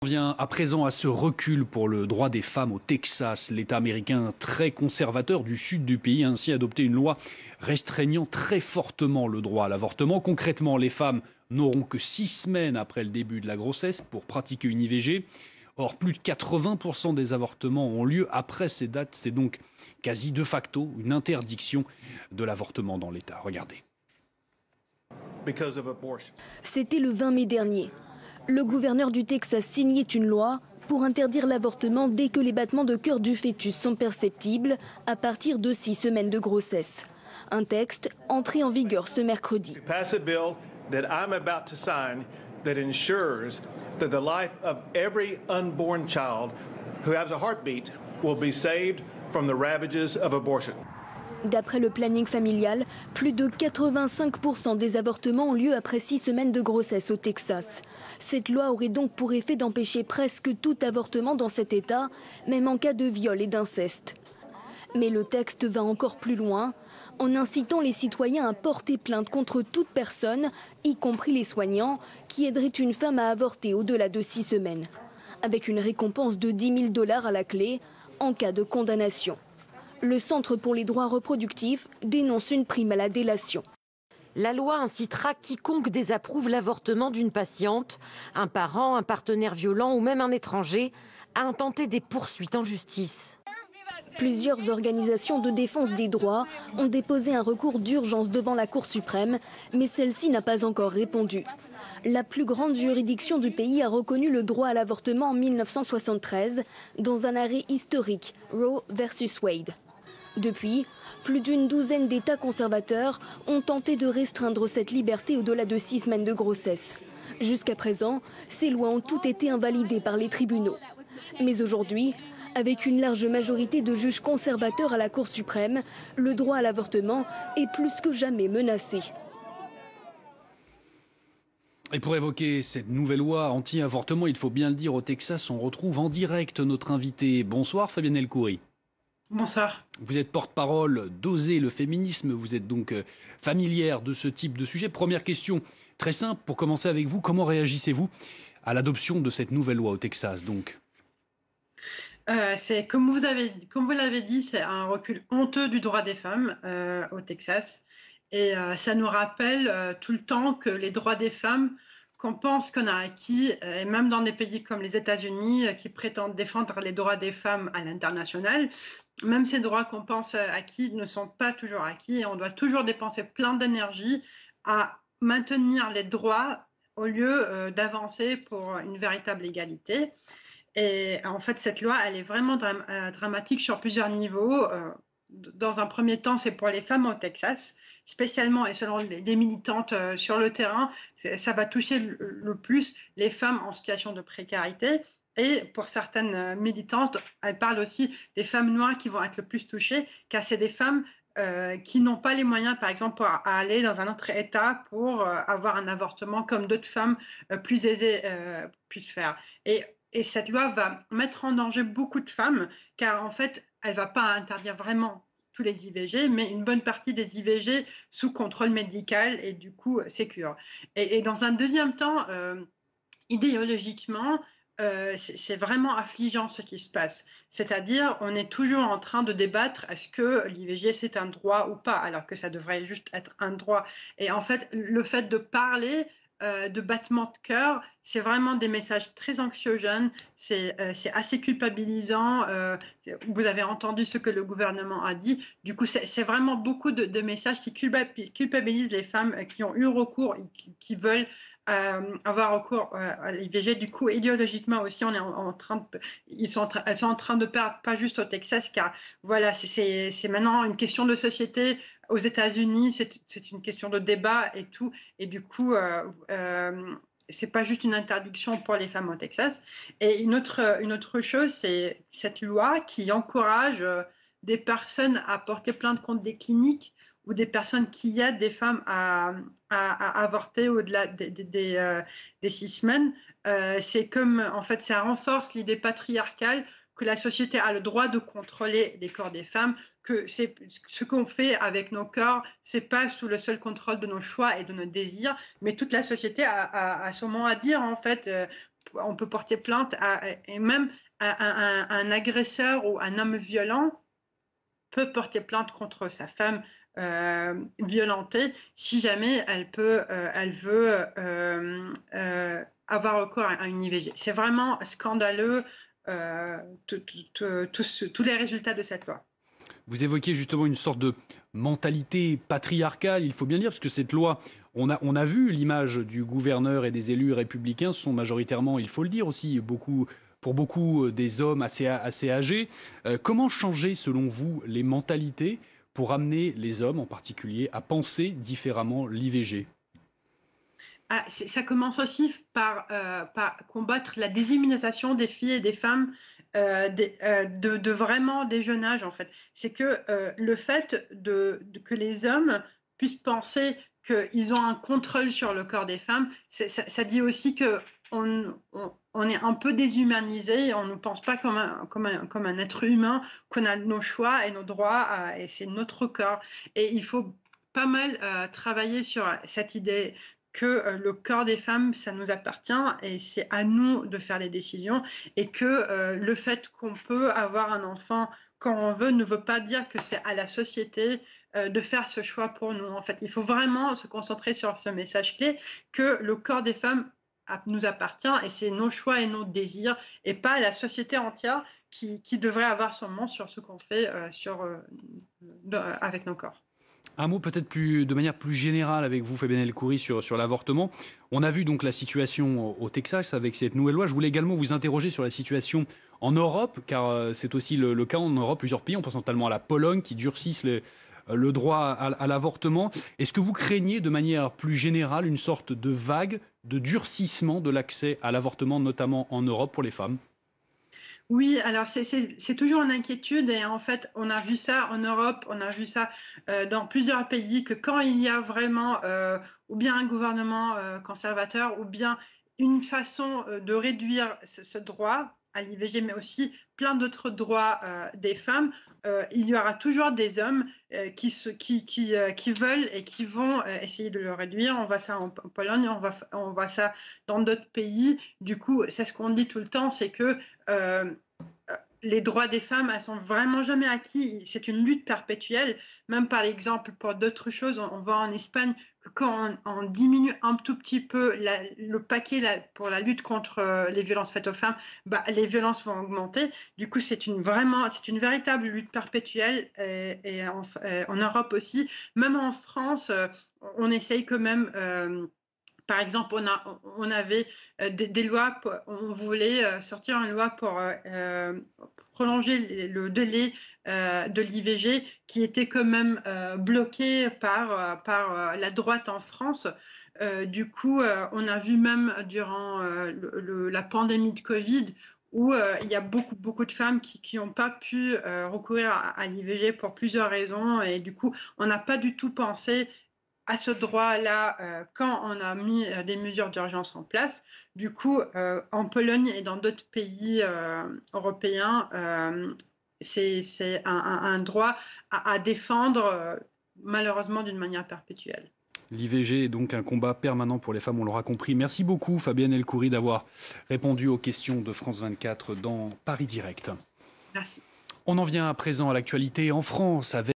vient à présent à ce recul pour le droit des femmes au Texas. L'État américain très conservateur du sud du pays a ainsi adopté une loi restreignant très fortement le droit à l'avortement. Concrètement, les femmes n'auront que 6 semaines après le début de la grossesse pour pratiquer une IVG. Or, plus de 80% des avortements ont lieu après ces dates. C'est donc quasi de facto une interdiction de l'avortement dans l'État. Regardez. C'était le 20 mai dernier. Le gouverneur du Texas signait une loi pour interdire l'avortement dès que les battements de cœur du fœtus sont perceptibles à partir de 6 semaines de grossesse. Un texte entré en vigueur ce mercredi. That ensures that the life of every unborn child who has a heartbeat will be saved from the ravages of abortion. D'après le planning familial, plus de 85% des avortements ont lieu après 6 semaines de grossesse au Texas. Cette loi aurait donc pour effet d'empêcher presque tout avortement dans cet État, même en cas de viol et d'inceste. Mais le texte va encore plus loin, en incitant les citoyens à porter plainte contre toute personne, y compris les soignants, qui aideraient une femme à avorter au-delà de 6 semaines, avec une récompense de $10 000 à la clé en cas de condamnation. Le Centre pour les droits reproductifs dénonce une prime à la délation. La loi incitera quiconque désapprouve l'avortement d'une patiente, un parent, un partenaire violent ou même un étranger, à intenter des poursuites en justice. Plusieurs organisations de défense des droits ont déposé un recours d'urgence devant la Cour suprême, mais celle-ci n'a pas encore répondu. La plus grande juridiction du pays a reconnu le droit à l'avortement en 1973 dans un arrêt historique, Roe versus Wade. Depuis, plus d'une douzaine d'États conservateurs ont tenté de restreindre cette liberté au-delà de 6 semaines de grossesse. Jusqu'à présent, ces lois ont toutes été invalidées par les tribunaux. Mais aujourd'hui, avec une large majorité de juges conservateurs à la Cour suprême, le droit à l'avortement est plus que jamais menacé. Et pour évoquer cette nouvelle loi anti-avortement, il faut bien le dire, au Texas, on retrouve en direct notre invité. Bonsoir Fabienne El-Khoury. Bonsoir. Vous êtes porte-parole d'Oser le féminisme, vous êtes donc familière de ce type de sujet. Première question très simple pour commencer avec vous, comment réagissez-vous à l'adoption de cette nouvelle loi au Texas donc? C'est comme vous l'avez dit, c'est un recul honteux du droit des femmes au Texas. Et ça nous rappelle tout le temps que les droits des femmes qu'on pense qu'on a acquis, et même dans des pays comme les États-Unis qui prétendent défendre les droits des femmes à l'international, même ces droits qu'on pense acquis ne sont pas toujours acquis et on doit toujours dépenser plein d'énergie à maintenir les droits au lieu d'avancer pour une véritable égalité. Et en fait, cette loi, elle est vraiment dramatique sur plusieurs niveaux. Dans un premier temps, c'est pour les femmes au Texas, spécialement et selon les militantes sur le terrain, ça va toucher le plus les femmes en situation de précarité. Et pour certaines militantes, elles parlent aussi des femmes noires qui vont être le plus touchées, car c'est des femmes qui n'ont pas les moyens, par exemple, pour aller dans un autre État pour avoir un avortement comme d'autres femmes plus aisées puissent faire. Et cette loi va mettre en danger beaucoup de femmes, car en fait, elle ne va pas interdire vraiment tous les IVG, mais une bonne partie des IVG sous contrôle médical et du coup sécure. Et dans un deuxième temps, idéologiquement, c'est vraiment affligeant ce qui se passe. C'est-à-dire, on est toujours en train de débattre, est-ce que l'IVG c'est un droit ou pas, alors que ça devrait juste être un droit. Et en fait, le fait de parler de battements de cœur, c'est vraiment des messages très anxiogènes, c'est assez culpabilisant. Vous avez entendu ce que le gouvernement a dit. Du coup, c'est vraiment beaucoup de messages qui culpabilisent les femmes qui ont eu recours et qui veulent avoir recours à l'IVG. Du coup, idéologiquement aussi, on est elles sont en train de perdre, pas juste au Texas, car voilà, c'est maintenant une question de société. Aux États-Unis, c'est une question de débat et tout. Et du coup, c'est pas juste une interdiction pour les femmes au Texas. Et une autre chose, c'est cette loi qui encourage des personnes à porter plainte contre des cliniques ou des personnes qui aident des femmes à avorter au-delà des 6 semaines. C'est comme, en fait, ça renforce l'idée patriarcale que la société a le droit de contrôler les corps des femmes, que c'est ce qu'on fait avec nos corps, c'est pas sous le seul contrôle de nos choix et de nos désirs, mais toute la société a son mot à dire en fait on peut porter plainte et même un agresseur ou un homme violent peut porter plainte contre sa femme violentée si jamais elle veut avoir recours à une IVG. C'est vraiment scandaleux tous les résultats de cette loi. Vous évoquez justement une sorte de mentalité patriarcale, il faut bien dire, parce que cette loi, on a vu l'image du gouverneur et des élus républicains sont majoritairement, il faut le dire aussi, pour beaucoup des hommes assez âgés. Comment changer, selon vous, les mentalités pour amener les hommes en particulier à penser différemment l'IVG ? Ça commence aussi par combattre la déshumanisation des filles et des femmes de vraiment des jeunes âges, en fait. C'est que le fait que les hommes puissent penser qu'ils ont un contrôle sur le corps des femmes, ça dit aussi qu'on est un peu déshumanisé, on ne pense pas comme un être humain, qu'on a nos choix et nos droits, et c'est notre corps. Et il faut pas mal travailler sur cette idée que le corps des femmes, ça nous appartient et c'est à nous de faire les décisions, et que le fait qu'on peut avoir un enfant quand on veut ne veut pas dire que c'est à la société de faire ce choix pour nous. En fait, il faut vraiment se concentrer sur ce message clé que le corps des femmes nous appartient et c'est nos choix et nos désirs et pas la société entière qui devrait avoir son mot sur ce qu'on fait avec nos corps. Un mot peut-être de manière plus générale avec vous, Fabienne El-Khoury, sur l'avortement. On a vu donc la situation au Texas avec cette nouvelle loi. Je voulais également vous interroger sur la situation en Europe, car c'est aussi le cas en Europe. Plusieurs pays, on pense notamment à la Pologne, qui durcissent le droit à l'avortement. Est-ce que vous craignez de manière plus générale une sorte de vague de durcissement de l'accès à l'avortement, notamment en Europe pour les femmes ? Oui, alors c'est toujours une inquiétude et en fait on a vu ça en Europe, on a vu ça dans plusieurs pays, que quand il y a vraiment ou bien un gouvernement conservateur ou bien une façon de réduire ce droit à l'IVG, mais aussi plein d'autres droits des femmes, il y aura toujours des hommes qui veulent et qui vont essayer de le réduire. On voit ça en Pologne, on voit ça dans d'autres pays. Du coup, c'est ce qu'on dit tout le temps, c'est que les droits des femmes, elles sont vraiment jamais acquis. C'est une lutte perpétuelle. Même par exemple, pour d'autres choses, on voit en Espagne que quand on diminue un tout petit peu le paquet pour la lutte contre les violences faites aux femmes, les violences vont augmenter. Du coup, c'est une véritable lutte perpétuelle. Et en Europe aussi, même en France, on essaye quand même. Par exemple, on avait des lois, on voulait sortir une loi pour prolonger le délai de l'IVG qui était quand même bloqué par la droite en France. Du coup, on a vu même durant la pandémie de Covid où il y a beaucoup de femmes qui n'ont pas pu recourir à l'IVG pour plusieurs raisons. Et du coup, on n'a pas du tout pensé à ce droit-là quand on a mis des mesures d'urgence en place. Du coup, en Pologne et dans d'autres pays européens, c'est un droit à défendre malheureusement d'une manière perpétuelle. L'IVG est donc un combat permanent pour les femmes, on l'aura compris. Merci beaucoup Fabienne El-Khoury d'avoir répondu aux questions de France 24 dans Paris Direct. Merci. On en vient à présent à l'actualité en France avec